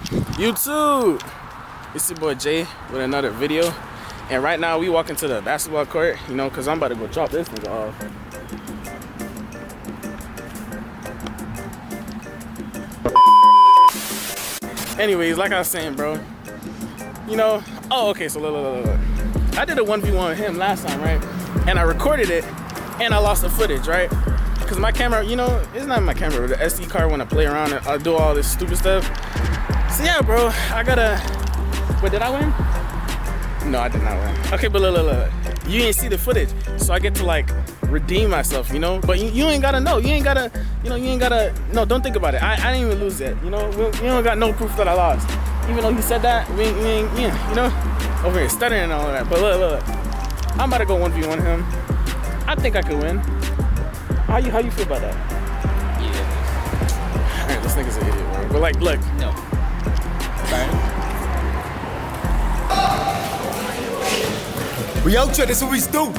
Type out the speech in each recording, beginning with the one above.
YouTube, it's your boy Jay with another video, and right now we walking to the basketball court, you know, cause I'm about to go drop this nigga off. Anyways, like I was saying, bro, you know, okay, so look. I did a 1v1 with him last time, right? And I recorded it, and I lost the footage, right? Cause my camera, you know, it's not my camera, the SD card when I play around and I do all this stupid stuff. So yeah, bro, I gotta, wait, did I win? No, I did not win. Okay, but look. You ain't see the footage, so I get to like redeem myself, you know? But you ain't gotta know, you ain't gotta, no, don't think about it. I didn't even lose yet, you know? You don't got no proof that I lost. Even though he said that, we ain't, yeah, you know? Over here stuttering and all of that. But look, I'm about to go 1v1 him. I think I could win. How you feel about that? Yeah. Alright, this nigga's an idiot, bro. But like, look. No. Right. We out here, this is what we do.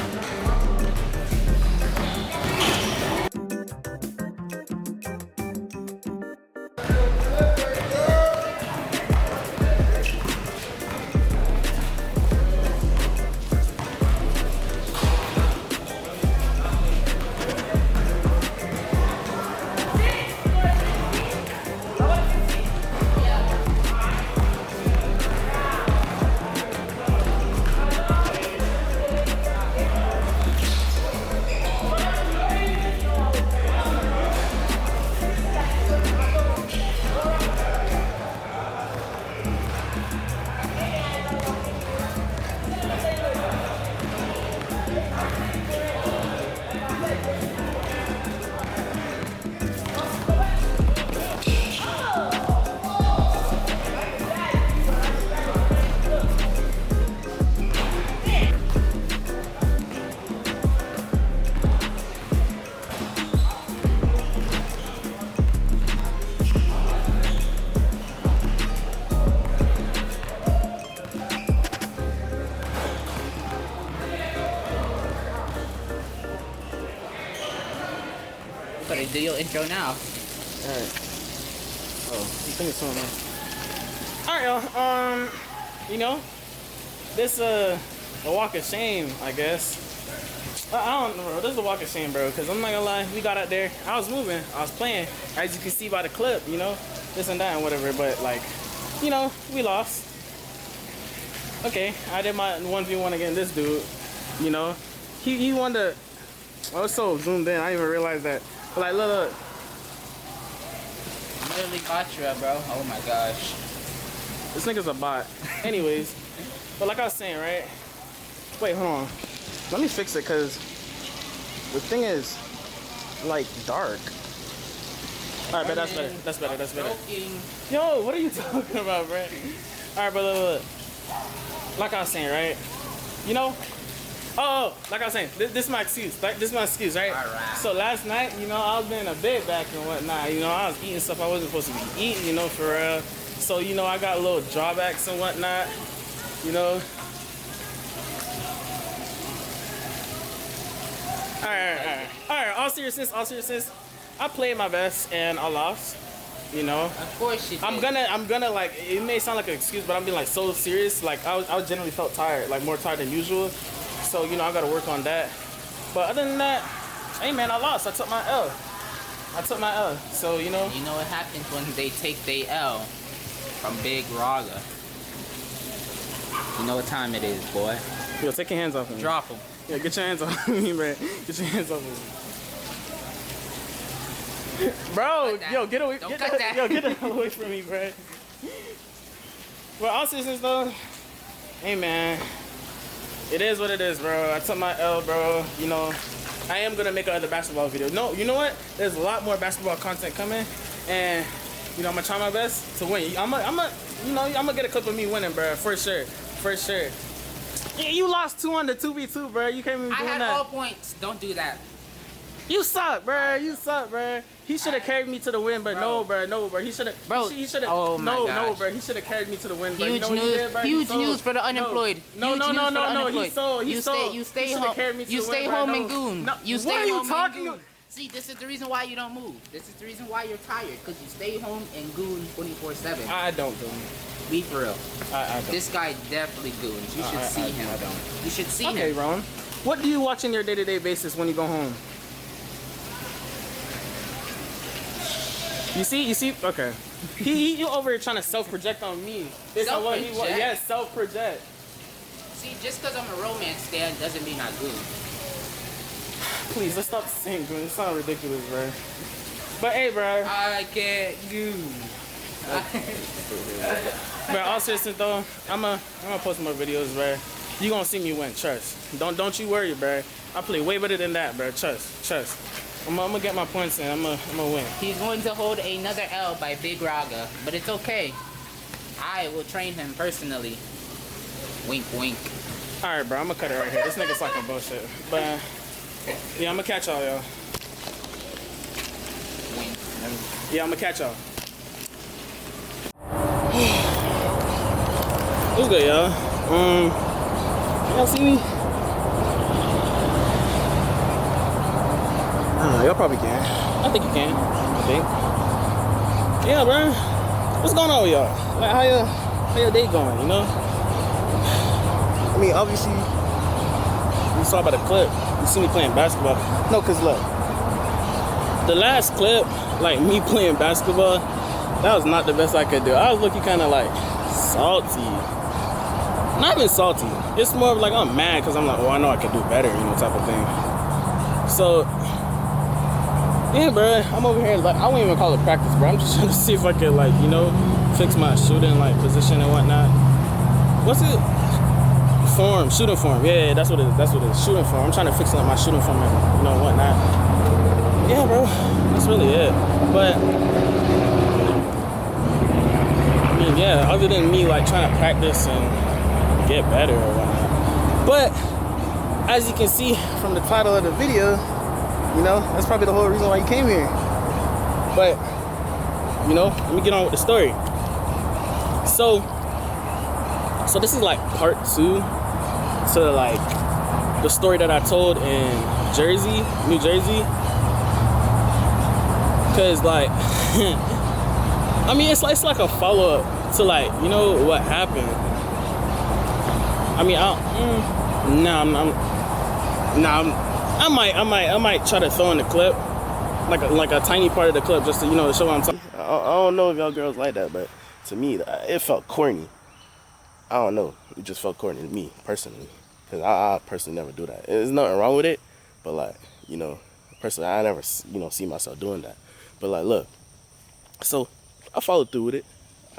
But do your intro now. Alright. Oh, you think it's something else. Alright, y'all. You know, this a walk of shame, I guess. I don't know, bro. This is a walk of shame, bro. Cause I'm not gonna lie, we got out there. I was moving, I was playing. As you can see by the clip, you know, this and that and whatever. But like, you know, we lost. Okay, I did my 1v1 against this dude. You know, he won the. I was so zoomed in, I didn't even realize that. But like, look. Literally got you up, bro. Oh my gosh. This nigga's a bot. Anyways, but like I was saying, right? Wait, hold on. Let me fix it, cause the thing is, like, dark. All right, but that's better. That's better. Yo, what are you talking about, bro? All right, but look. Like I was saying, right? You know. Oh, like I was saying, this is my excuse. Like, this is my excuse, right? Alright. So last night, you know, I was being a bit back and whatnot. You know, I was eating stuff I wasn't supposed to be eating, you know, for real. So, you know, I got a little drawbacks and whatnot, you know. Alright, all seriousness, I played my best and I lost, you know. Of course you did. I'm gonna like, it may sound like an excuse, but I'm being like so serious. Like, I generally felt tired, like more tired than usual. So, you know, I gotta work on that. But other than that, hey man, I lost. I took my L. So, you know. You know what happens when they take their L from Big Raga. You know what time it is, boy. Yo, take your hands off me. Drop them. Yeah, get your hands off me, man. Get your hands off me. Bro, yo, get away. Don't cut that. Yo, get the hell away from me, bro. Well, all seriousness though, hey man, it is what it is, bro. I took my L, bro. You know, I am gonna make another basketball video. No, you know what? There's a lot more basketball content coming, and you know, I'm gonna try my best to win. I'm gonna get a clip of me winning, bro, for sure. Yeah, you lost 2 on the 2v2, bro. You can't even do that. I had all points. Don't do that. You suck, bro. He should have carried me to the win, but no, bro. He should have. Bro, he should have. oh my no, gosh. bro. He should have carried me to the win. But Huge you know what he news. did, bro? Huge news for the unemployed. No. He sold. You stay home. You stay home and goon. No. You stay What are you home talking and goon. See, this is the reason why you don't move. This is the reason why you're tired, because you stay home and goon 24/7. I don't do. Be for real. I don't. This guy definitely goons. You should see him. I don't. You should see him. Okay, Ron. What do you watch on your day-to-day basis when you go home? You see? Okay. He over here trying to self-project on me. Based on what he wants. Self-project? Yes, self-project. See, just because I'm a romance stan doesn't mean I goon. Please, let's stop saying goon. It sounds ridiculous, bro. But hey, bro. I can't goon. But all seriousness though, I'm gonna post more videos, bro. You gonna see me win, trust. Don't you worry, bro. I play way better than that, bro. Trust. I'm gonna get my points in. I'm gonna win. He's going to hold another L by Big Raga, but it's okay. I will train him personally. Wink, wink. All right, bro. I'm gonna cut it right here. This nigga's talking bullshit. But yeah, I'm gonna catch y'all, y'all. Wink. Yeah, I'm gonna catch y'all. What's good, y'all? Y'all see me? Y'all probably can. I think you can. I think. Yeah, bro. What's going on with y'all? Like, how your day going? You know? I mean, obviously, you saw by the clip. You see me playing basketball. No, cause look, the last clip, like me playing basketball, that was not the best I could do. I was looking kind of like salty. Not even salty. It's more of like I'm mad because I'm like, oh, I know I could do better, you know, type of thing. So. Yeah, bro, I'm over here, like, I wouldn't even call it practice, bro. I'm just trying to see if I could, like, you know, fix my shooting, like, position and whatnot. What's it? Form, shooting form. Yeah, that's what it is, shooting form. I'm trying to fix up my shooting form and, you know, whatnot. Yeah, bro, that's really it. But, I mean, yeah, other than me, like, trying to practice and get better or whatnot. But, as you can see from the title of the video, you know, that's probably the whole reason why you came here. But, you know, let me get on with the story. So this is like part 2 to like the story that I told in Jersey, New Jersey. Cause like, I mean, it's like a follow-up to like, you know, what happened. I mean, I might try to throw in the clip, like a tiny part of the clip, just to, you know, show what I'm talking. I don't know if y'all girls like that, but to me, it felt corny. I don't know, it just felt corny to me personally, because I personally never do that. There's nothing wrong with it, but like, you know, personally, I never, you know, see myself doing that. But like, look, so I followed through with it.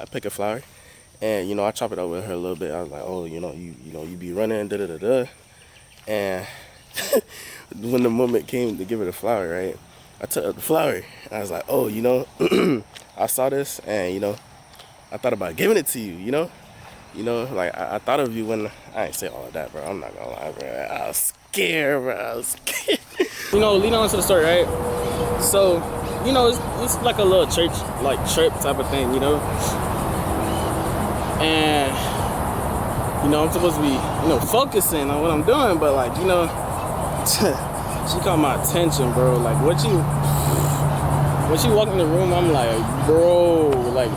I pick a flower, and you know, I chop it up with her a little bit. I was like, oh, you be running, da da da da, and. When the moment came to give her the flower, right, I took up the flower and I was like, oh, you know, I saw this and, you know, I thought about giving it to you, you know, like I thought of you when I ain't say all of that, bro. I'm not gonna lie, bro. I was scared, bro. You know, leading on to the story, right? So, you know, it's like a little church, like trip type of thing, you know, and you know, I'm supposed to be, you know, focusing on what I'm doing, but like, you know. She caught my attention, bro. Like, when she walked in the room, I'm like, bro, I'm like,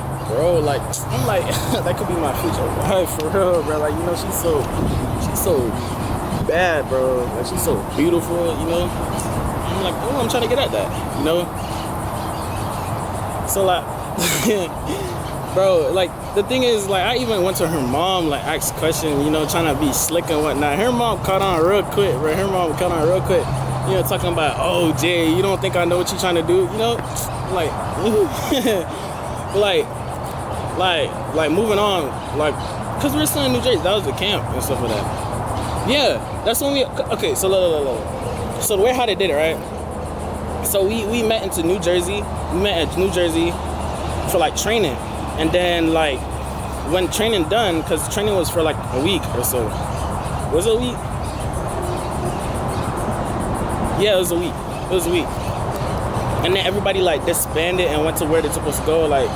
that could be my future wife, for real, bro. Like, you know, she's so bad, bro. Like, she's so beautiful, you know. I'm like, oh, I'm trying to get at that, you know. So like, bro, like the thing is, like, I even went to her mom, like, asked questions, you know, trying to be slick and whatnot. Her mom caught on real quick, bro. You know, talking about, oh, Jay, you don't think I know what you're trying to do, you know, like, like moving on, like, cause we're still in New Jersey. That was the camp and stuff like that. Yeah, that's when okay. So look. So the way how they did it, right? So we met into New Jersey. We met at New Jersey for like training. And then, like, when training done, because training was for like a week or so. Was it a week? Yeah, it was a week. And then everybody, like, disbanded and went to where they're supposed to go, like,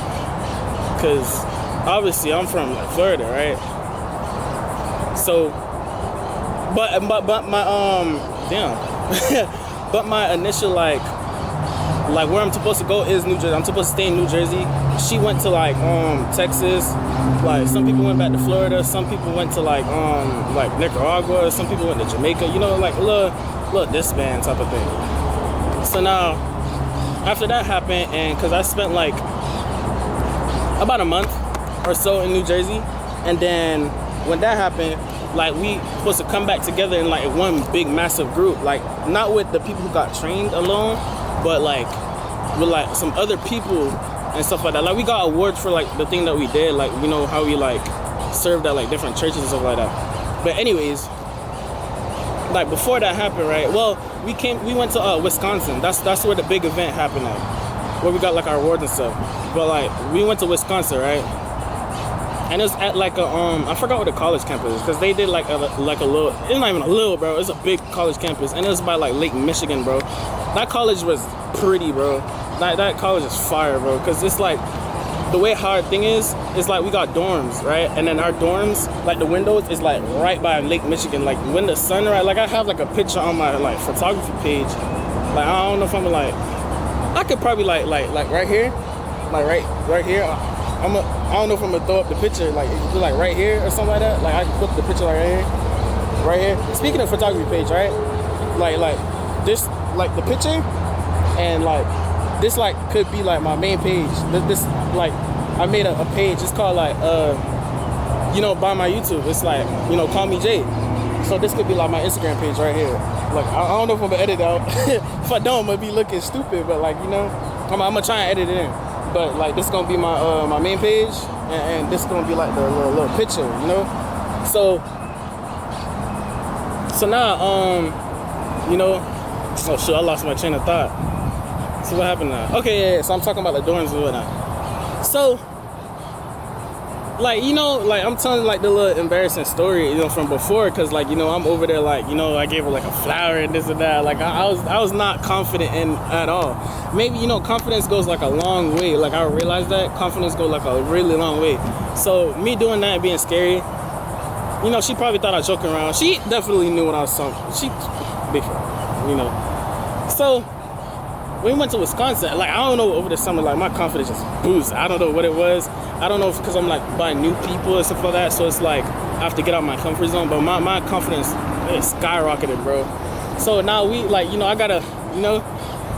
because obviously I'm from, like, Florida, right? So, but my, but my initial, like, like where I'm supposed to go is New Jersey. I'm supposed to stay in New Jersey. She went to like Texas. Like some people went back to Florida. Some people went to like Nicaragua. Some people went to Jamaica. You know, like a little disband type of thing. So now, after that happened, and because I spent like about a month or so in New Jersey, and then when that happened, like we supposed to come back together in like one big massive group, like not with the people who got trained alone, but like with like some other people and stuff like that. Like we got awards for like the thing that we did, like you know how we like served at like different churches and stuff like that. But anyways, like before that happened, right? Well, we went to Wisconsin. That's where the big event happened at, where we got like our awards and stuff. But like we went to Wisconsin, right? And it was at like a I forgot what the college campus is, because they did like a little, it's not even a little, bro, it's a big college campus, and it was by like Lake Michigan, bro. That college was pretty, bro. That college is fire, bro, because it's like the way hard thing is like we got dorms, right? And then our dorms, like the windows is like right by Lake Michigan. Like when the sun, right, like I have like a picture on my like photography page. Like I don't know if I'm like, I could probably like right here, like right here. I don't know if I'm gonna throw up the picture like right here or something like that. Like I can put the picture like right here. Speaking of photography page, right? Like this, like the picture, and like this like could be like my main page. This like I made a page. It's called like you know, by my YouTube. It's like, you know, call me Jay. So this could be like my Instagram page right here. Like I don't know if I'm gonna edit it out. If I don't, I'm gonna be looking stupid. But like, you know, I'm gonna try and edit it in. But like this is gonna be my my main page, and this is gonna be like the little picture, you know. So now you know, oh shit, I lost my train of thought. So what happened now? Okay, yeah, so I'm talking about the dorms and whatnot. So like, you know, like I'm telling like the little embarrassing story, you know, from before, because like, you know, I'm over there like, you know, I gave her like a flower and this and that. Like I was not confident in at all. Maybe, you know, confidence goes like a long way. Like I realized that confidence goes like a really long way. So me doing that and being scary, you know, she probably thought I was joking around. She definitely knew what I was talking. She big, you know. So when we went to Wisconsin, like I don't know, over the summer, like my confidence just boosted. I don't know what it was. I don't know if because I'm like by new people and stuff like that. So it's like I have to get out my comfort zone. But my confidence is skyrocketed, bro. So now we like, you know, I gotta, you know,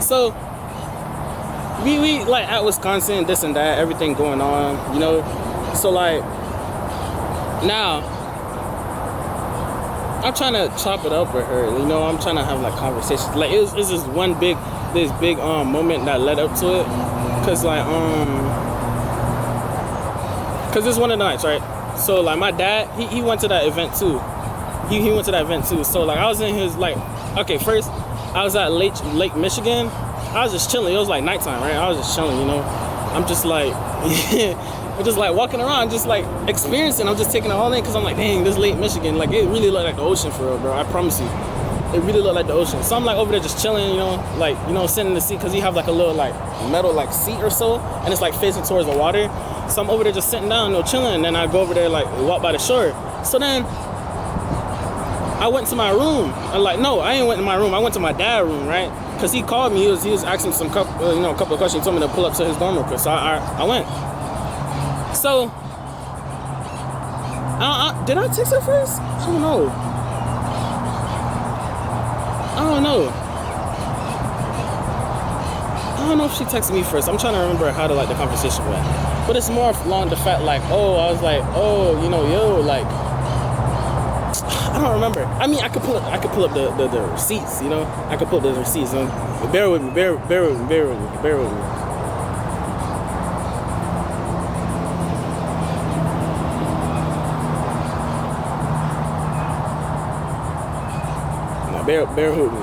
so we like at Wisconsin, this and that, everything going on, you know. So like now I'm trying to chop it up with her, you know. I'm trying to have like conversations. Like it's just this big moment that led up to it, cause like cause it's one of the nights, right? So like my dad, he went to that event too. He went to that event too. So like I was in his like, okay, first I was at Lake Michigan. I was just chilling. It was like nighttime, right? I was just chilling, you know. I'm just like, I'm just like walking around, just like experiencing. I'm just taking it all in, because I'm like, dang, this Lake Michigan, like it really looked like the ocean for real, bro. I promise you, it really looked like the ocean. So I'm like over there just chilling, you know, like, you know, sitting in the seat, because you have like a little like metal like seat or so, and it's like facing towards the water. So I'm over there just sitting down, you know, chilling, and then I go over there like walk by the shore. So then I went to my room. I ain't went to my room. I went to my dad's room, right? Because he called me. He was asking a couple of questions. He told me to pull up to his dorm real quick. So I went. So did I text her first? I don't know. I don't know if she texted me first. I'm trying to remember how the conversation went. But it's more along the fact like, oh, I was like, oh, you know, yo, like, I don't remember. I mean, I could pull up the receipts, you know. I could pull up the receipts. You know? Bear with me. Now, bear with me.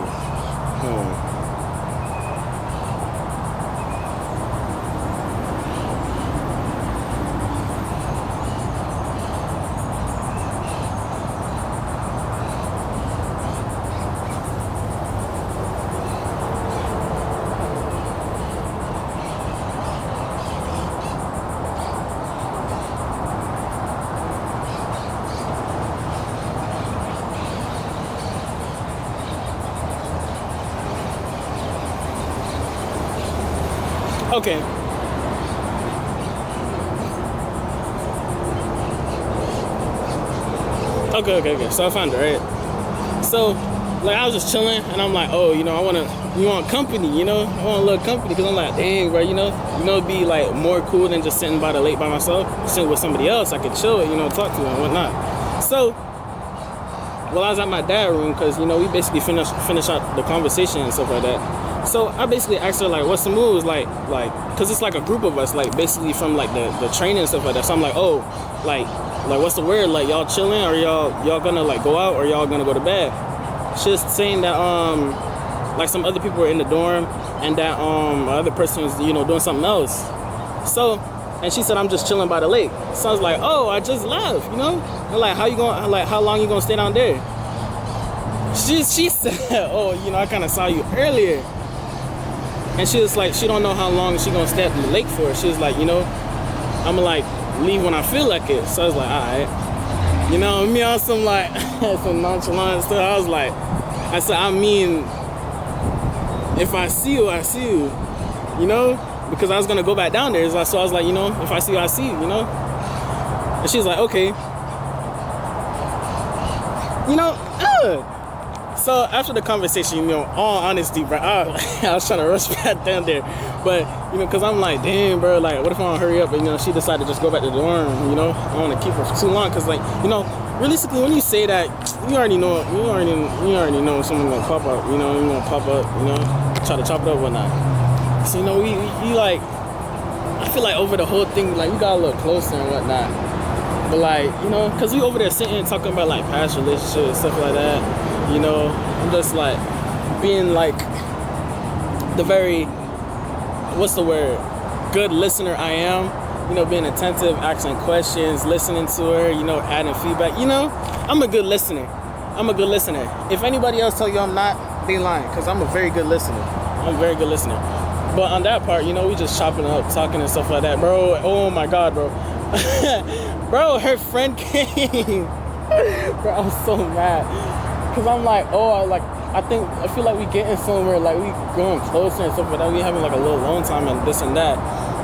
Okay. Okay. So I found her, right? So, like, I was just chilling, and I'm like, oh, you know, you want company, you know? I want a little company, because I'm like, dang, bro, you know, it'd be, like, more cool than just sitting by the lake by myself. Sitting with somebody else, I could chill with, you know, talk to and whatnot. So, well, I was at my dad's room, because, you know, we basically finish out the conversation and stuff like that. So, I basically asked her, like, what's the moves, like, because it's, like, a group of us, like, basically from, like, the training and stuff like that. So, I'm like, oh, like, what's the word? Like, y'all chilling, or y'all gonna, like, go out, or y'all gonna go to bed? She's saying that like some other people were in the dorm, and that other person was, you know, doing something else. So, and she said, I'm just chilling by the lake. So I was like, oh, I just left, you know? And like, how long you gonna stay down there? She said, oh, you know, I kind of saw you earlier. And she was like, she don't know how long she gonna stay at the lake for. She was like, you know, I'm gonna like leave when I feel like it. So I was like, all right. You know, me on some like some nonchalant stuff. I was like, I said, I mean, if I see you, I see you. You know, because I was gonna go back down there. So I was like, you know, if I see you, I see you. You know. And she was like, okay. You know. So after the conversation, you know, all honesty, bro, I was trying to rush back down there, but you know, cause I'm like, damn, bro, like, what if I don't hurry up? And you know, she decided to just go back to the dorm. You know, I want to keep her for too long, cause like, you know, realistically, when you say that, you already know someone's gonna pop up. You know, you're gonna pop up. You know, try to chop it up or whatnot. So you know, we like, I feel like over the whole thing, like we got a little closer and whatnot. But like, you know, cause we over there sitting talking about like past relationships, stuff like that. You know, I'm just like being like the very, what's the word, good listener I am. You know, being attentive, asking questions, listening to her, you know, adding feedback. You know, I'm a good listener. If anybody else tell you I'm not, they lying, because I'm a very good listener. But on that part, you know, we just chopping up, talking and stuff like that. Bro, oh my God, bro. Bro, her friend came. Bro, I was so mad. Cause I'm like, oh, I feel like we getting somewhere, like we going closer and stuff like that. We having like a little alone time and this and that.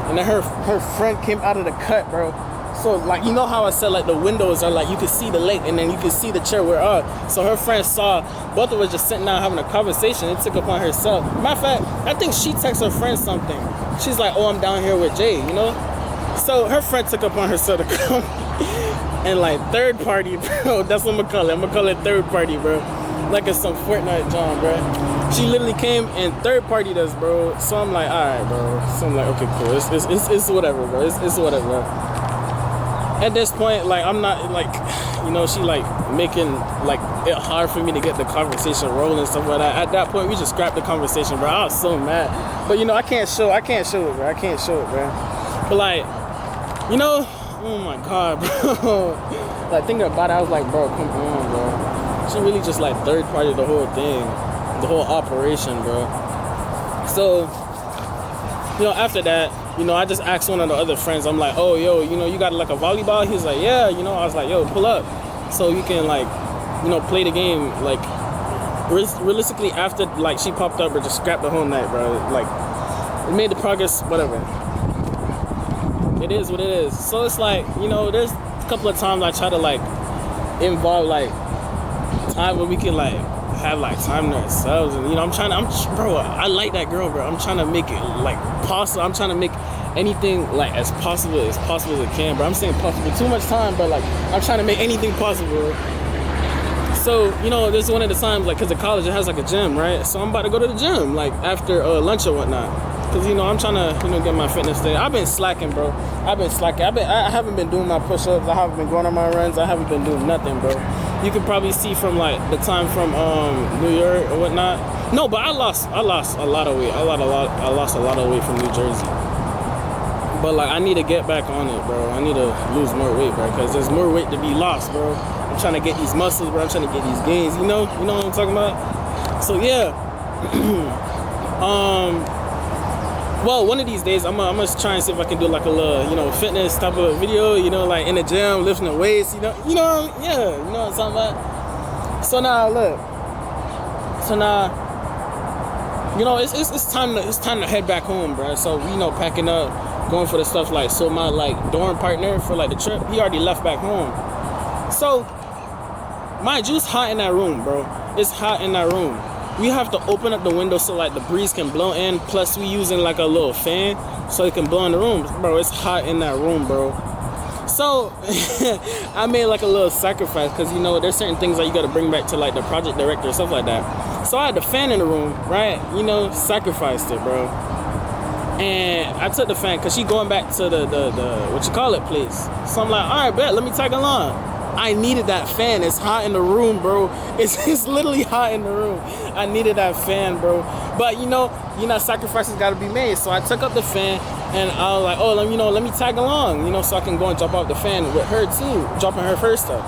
And then her friend came out of the cut, bro. So like, you know how I said like the windows are like, you could see the lake and then you could see the chair we're on. So her friend saw both of us just sitting down having a conversation. It took upon herself. Matter of fact, I think she texted her friend something. She's like, oh, I'm down here with Jay, you know? So her friend took upon herself to come and like third party, bro. That's what I'm gonna call it. I'm gonna call it third party, bro. Like it's some Fortnite John, bro. She literally came and third partied us, bro. So I'm like, all right, bro. So I'm like, okay, cool. It's whatever, bro. It's whatever, bro. At this point, like I'm not like, you know, she like making like it hard for me to get the conversation rolling and stuff like that. At that point, we just scrapped the conversation, bro. I was so mad. But you know, I can't show it, bro. But like, you know, oh my God, bro. Like thinking about it, I was like, bro, come on, bro. She really just like third party the whole thing, the whole operation, bro. So, you know, after that, you know, I just asked one of the other friends, I'm like, oh, yo, you know, you got like a volleyball? He's like, yeah, you know, I was like, yo, pull up. So you can like, you know, play the game. Like, realistically, after like she popped up, or just scrapped the whole night, bro. Like, it made the progress, whatever. It is what it is. So it's like, you know, there's a couple of times I try to like involve like time where we can like have like time to ourselves, and you know, bro, I like that girl, bro. I'm trying to make it like possible. I'm trying to make anything like as possible as it can, bro. I'm saying possible too much time, but like I'm trying to make anything possible. So, you know, this is one of the times, like, because at college it has like a gym, right? So I'm about to go to the gym like after lunch or whatnot. Cause you know, I'm trying to, you know, get my fitness day. I've been slacking, bro. I haven't been doing my push-ups. I haven't been going on my runs. I haven't been doing nothing, bro. You could probably see from like the time from New York or whatnot. No, but I lost a lot of weight. I lost a lot of weight from New Jersey. But like, I need to get back on it, bro. I need to lose more weight, bro. Cause there's more weight to be lost, bro. I'm trying to get these muscles, bro. I'm trying to get these gains. You know what I'm talking about? So yeah. Well, one of these days, I'm gonna try and see if I can do like a little, you know, fitness type of video, you know, like in the gym, lifting the weights, you know what I'm talking about? So now, look. So now, you know, it's time to head back home, bro. So we, you know, packing up, going for the stuff. Like, so my like dorm partner for like the trip, he already left back home. So mind you, it's hot in that room, bro. It's hot in that room. We have to open up the window so like the breeze can blow in. Plus we using like a little fan so it can blow in the room, bro. It's hot in that room, bro. So I made like a little sacrifice because, you know, there's certain things that you got to bring back to like the project director and stuff like that. So I had the fan in the room, right? You know, sacrificed it, bro. And I took the fan because she going back to the what you call it place. So I'm like, all right, bet, let me tag along. I needed that fan. It's hot in the room, bro. It's literally hot in the room. I needed that fan, bro. But you know, sacrifices got to be made. So I took up the fan, and I was like, oh, let me tag along, you know, so I can go and drop off the fan with her too, dropping her first stuff.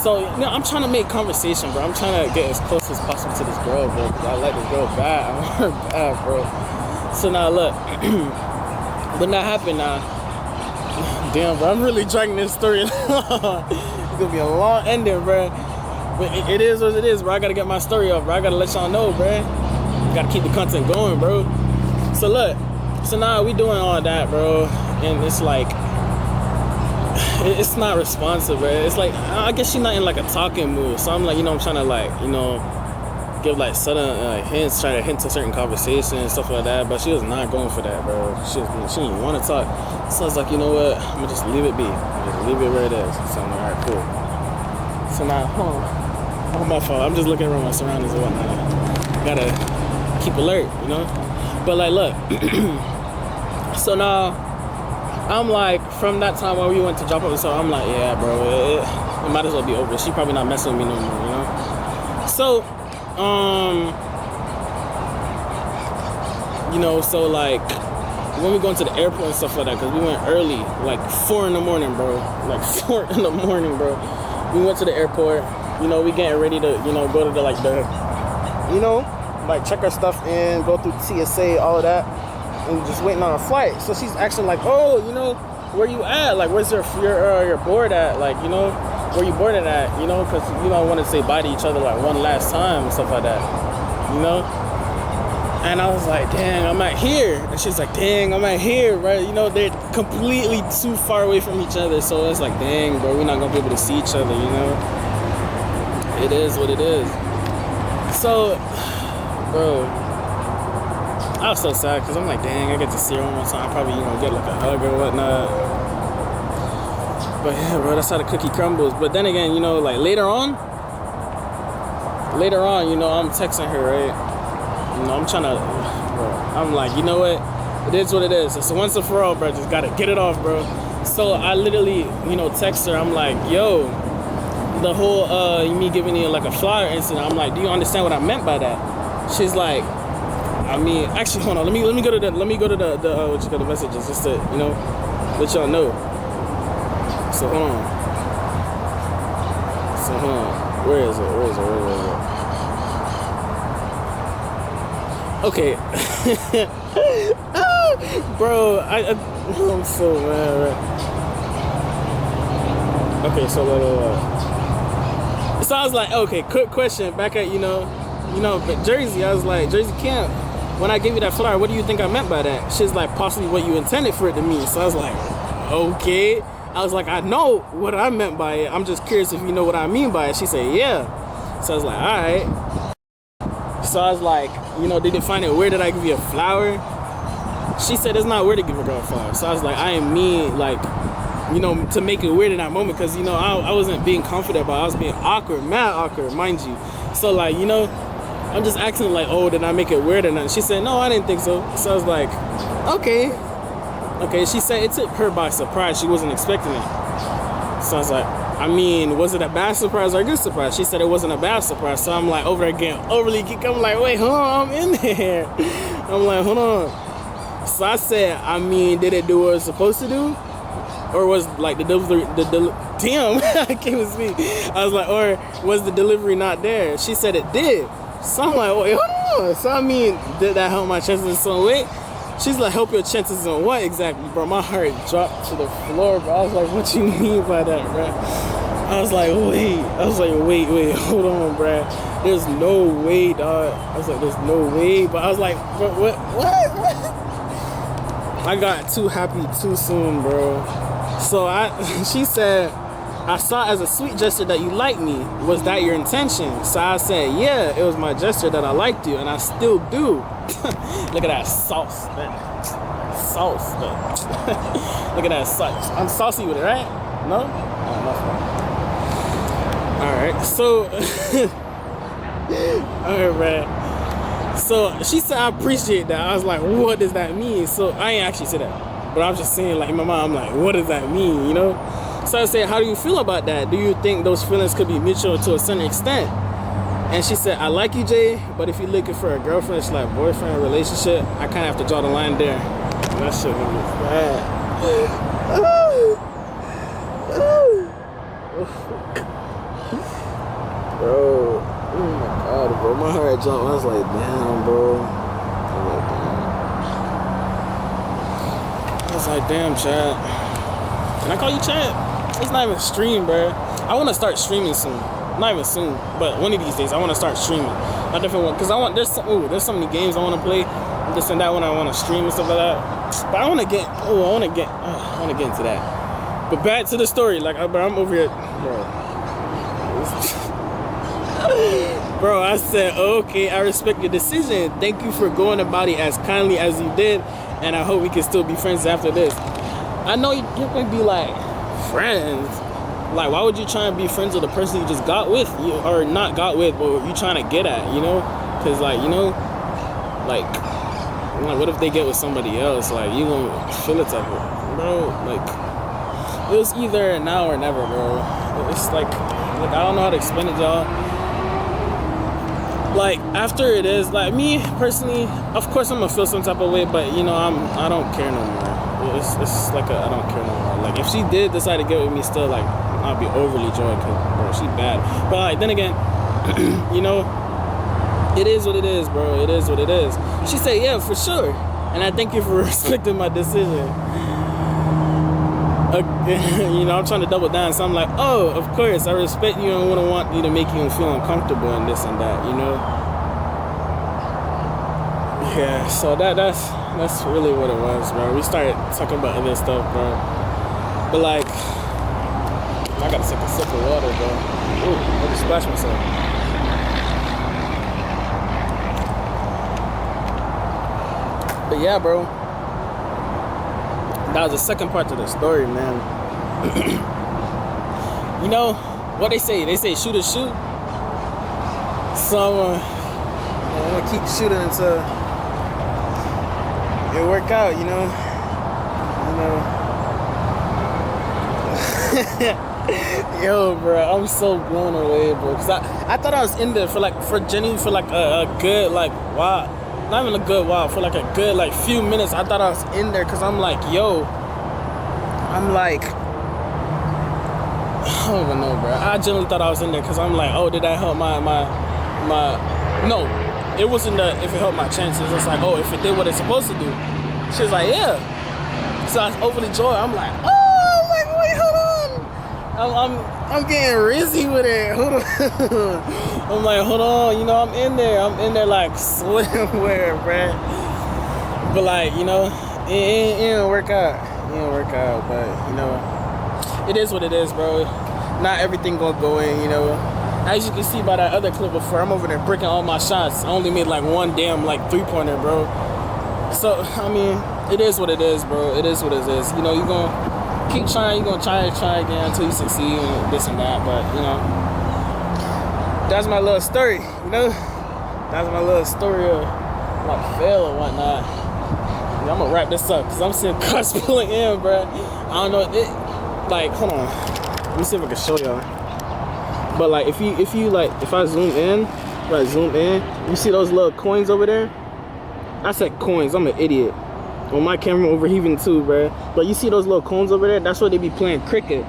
So, you know, I'm trying to make conversation, bro. I'm trying to get as close as possible to this girl, bro, because I like this girl bad. I want her bad, bro. So now look, when that happened, damn, bro, I'm really dragging this story along. It's gonna be a long ending, bro. But it is what it is, bro. I gotta get my story up, bro. I gotta let y'all know, bro. Gotta keep the content going, bro. So look, so now we doing all that, bro, and it's like, it's not responsive, bro. It's like, I guess she's not in like a talking mood. So I'm like, you know, I'm trying to like, you know, give like sudden hints, try to hint to certain conversations and stuff like that. But she was not going for that, bro. She didn't even want to talk. So I was like, you know what? I'm gonna just leave it be. Just leave it where it is. So I'm like, all right, cool. So now, oh my fault. I'm just looking around my surroundings and whatnot. Gotta keep alert, you know. But like, look. So now, I'm like, from that time when we went to drop off, so I'm like, yeah, bro, it might as well be over. She probably not messing with me no more, you know. So, you know, so like, when we going to the airport and stuff like that, because we went early, like 4 in the morning, bro. Like 4 in the morning, bro. We went to the airport, you know, we getting ready to, you know, go to the, like, the, you know, like, check our stuff in, go through TSA, all of that, and just waiting on our flight. So she's actually like, oh, you know, where you at? Like, where's your board at? Like, you know, where you boarded at? You know, because, you know, I want to say bye to each other, like, one last time and stuff like that, you know? And I was like, dang, I'm at here. And she's like, dang, I'm at here, right? You know, they're completely too far away from each other. So it's like, dang, bro, we're not going to be able to see each other, you know? It is what it is. So, bro, I was so sad because I'm like, dang, I get to see her one more time. Probably, you know, get like a hug or whatnot. But yeah, bro, that's how the cookie crumbles. But then again, you know, like later on, you know, I'm texting her, right? You know, I'm trying to, bro, I'm like, you know what? It is what it is. It's once and for all, bro. Just gotta get it off, bro. So I literally, you know, text her. I'm like, yo, the whole me giving you like a flyer incident. I'm like, do you understand what I meant by that? She's like, I mean, actually, hold on. Let me go to the what you call the messages, just to, you know, let y'all know. So hold on. Where is it? Okay. Bro, I'm so mad, right? Okay, so so I was like, okay, quick question back at, you know, but Jersey, I was like, Jersey Camp, when I gave you that flyer, what do you think I meant by that? She's like, possibly what you intended for it to mean. So I was like, okay. I was like, I know what I meant by it. I'm just curious if you know what I mean by it. She said, yeah. So I was like, all right. So I was like, you know, did you find it weird that I give you a flower? She said it's not weird to give a girl a flower. So I was like, I didn't mean like, you know, to make it weird in that moment, because, you know, I wasn't being confident, but I was being awkward, mad awkward, mind you. So like, you know, I'm just asking like, oh, did I make it weird or not? She said, no, I didn't think so. So I was like, okay. She said it took her by surprise. She wasn't expecting it. So I was like, I mean, was it a bad surprise or a good surprise? She said it wasn't a bad surprise. So I'm like, over again, overly geek. I'm like, wait, hold on, I'm in there. I'm like, hold on. So I said, I mean, did it do what it was supposed to do? Or was like the delivery, damn, I can't even speak. I was like, or was the delivery not there? She said it did. So I'm like, wait, hold on. So I mean, did that help my chances in some way? She's like, help your chances in what exactly, bro? My heart dropped to the floor, bro. I was like, what you mean by that, bro? I was like, wait. Wait, hold on, bruh. There's no way, dog. I was like, there's no way. But I was like, what? I got too happy too soon, bro. So she said, I saw as a sweet gesture that you liked me. Was that your intention? So I said, yeah, it was my gesture that I liked you, and I still do. Look at that sauce, man. Sauce, man. Look at that sauce. I'm saucy with it, right? No? Oh, my fault. Alright, so alright, man. So she said I appreciate that. I was like, what does that mean? So I ain't actually said that, but I'm just saying, like, in my mind, I'm like, what does that mean, you know? So I said, how do you feel about that? Do you think those feelings could be mutual to a certain extent? And she said, I like you, Jay, but if you're looking for a girlfriend, it's like boyfriend relationship, I kind of have to draw the line there. And that shit was bad. Bro, oh my God, bro, my heart jumped. I was like, damn, bro. I was like, damn, Chad. Can I call you Chad? It's not even stream, bro. I want to start streaming soon. Not even soon, but one of these days I want to start streaming. I definitely want, because I want, there's so many games I want to play, this and that one I want to stream and stuff like that. But I want to get into that. But back to the story, like, but I'm over here, bro, I said, okay, I respect your decision. Thank you for going about it as kindly as you did, and I hope we can still be friends after this. I know you're gonna be like, friends? Like, why would you try and be friends with a person you just got with, or not got with, but you trying to get at, you know? Because, like, you know, like, what if they get with somebody else? Like, you gonna feel it type of, bro, like, it was either now or never, bro. It's like, I don't know how to explain it, y'all. Like, after it is, like, me, personally, of course I'm gonna feel some type of way, but, you know, I don't care no more. It's like I don't care no more. Like, if she did decide to get with me still, like, I'd be overly joyed, because, bro, she bad. But, like, then again, you know, it is what it is, bro. It is what it is. She said, yeah, for sure. And I thank you for respecting my decision. You know, I'm trying to double down. So I'm like, oh, of course, I respect you and wouldn't want you to make you feel uncomfortable and this and that, you know? Yeah, so that's really what it was, bro. We started talking about other stuff, bro. But, like, I gotta take a sip of water, bro. Ooh, I just splashed myself. But yeah, bro. That was the second part to the story, man. You know what they say? They say shoot or shoot. So I'm gonna keep shooting until it work out, you know. Yo, bro, I'm so blown away, bro. Cause I thought I was in there for genuine for like a good, like, wow. Not even a good while, for like a good, like, few minutes. I thought I was in there, because I'm like, yo, I'm like, I don't even know, bro. I genuinely thought I was in there, because I'm like, oh, did that help my no, it wasn't if it helped my chances. It's like, oh, if it did what it's supposed to do. She was like, yeah. So I was overly joyed. I'm like, oh, like, wait, hold on. I'm getting rizzy with it. Hold on. I'm like, hold on, you know, I'm in there like swimwear, bruh. But, like, you know, it didn't work out. But, you know, it is what it is, bro. Not everything gonna go in, you know. As you can see by that other clip before, I'm over there bricking all my shots. I only made like one damn, like, three-pointer, bro. So, I mean, it is what it is, bro. It is what it is. You know, you're gonna keep trying, you're gonna try again until you succeed and this and that, but, you know, that's my little story, you know? That's my little story of, like, fail or whatnot. Yeah, I'm gonna wrap this up, because I'm seeing cars pulling in, bro. I don't know, like, hold on. Let me see if I can show y'all. But, like, if I zoom in, you see those little coins over there? I said coins, I'm an idiot. Well, my camera overheating too, bro. But you see those little cones over there? That's where they be playing cricket.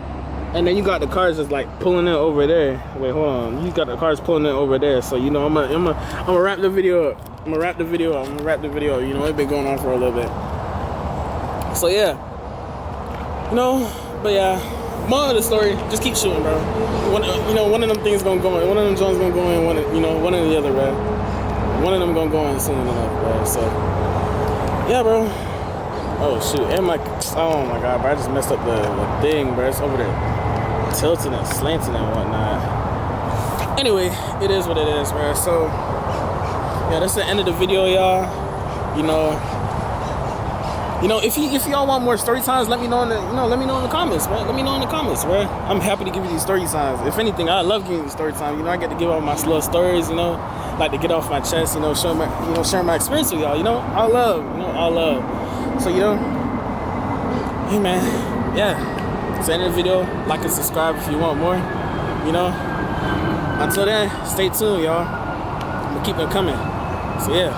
And then you got the cars just like pulling it over there. Wait, hold on. You got the cars pulling it over there. So, you know, I'm gonna wrap the video up. You know, it's been going on for a little bit. So yeah. You know, but yeah. More of the story, just keep shooting, bro. One of them things gonna go in. One of them joints gonna go in. One or the other, bro. One of them gonna go in soon enough, bro. So, yeah, bro. Oh shoot, and oh my god, bro. I just messed up the thing, bro. It's over there, tilting and slanting and whatnot. Anyway, it is what it is, bro. So, yeah, that's the end of the video, y'all. If y'all want more story times, let me know in the comments, bro. Let me know in the comments, bro. I'm happy to give you these story times. If anything, I love giving you story time. I get to give out my little stories, like to get off my chest, sharing my experience with y'all. All love. So, hey man, yeah. It's the end of the video. Like and subscribe if you want more. Until then, stay tuned, y'all. I'm gonna keep it coming. So yeah.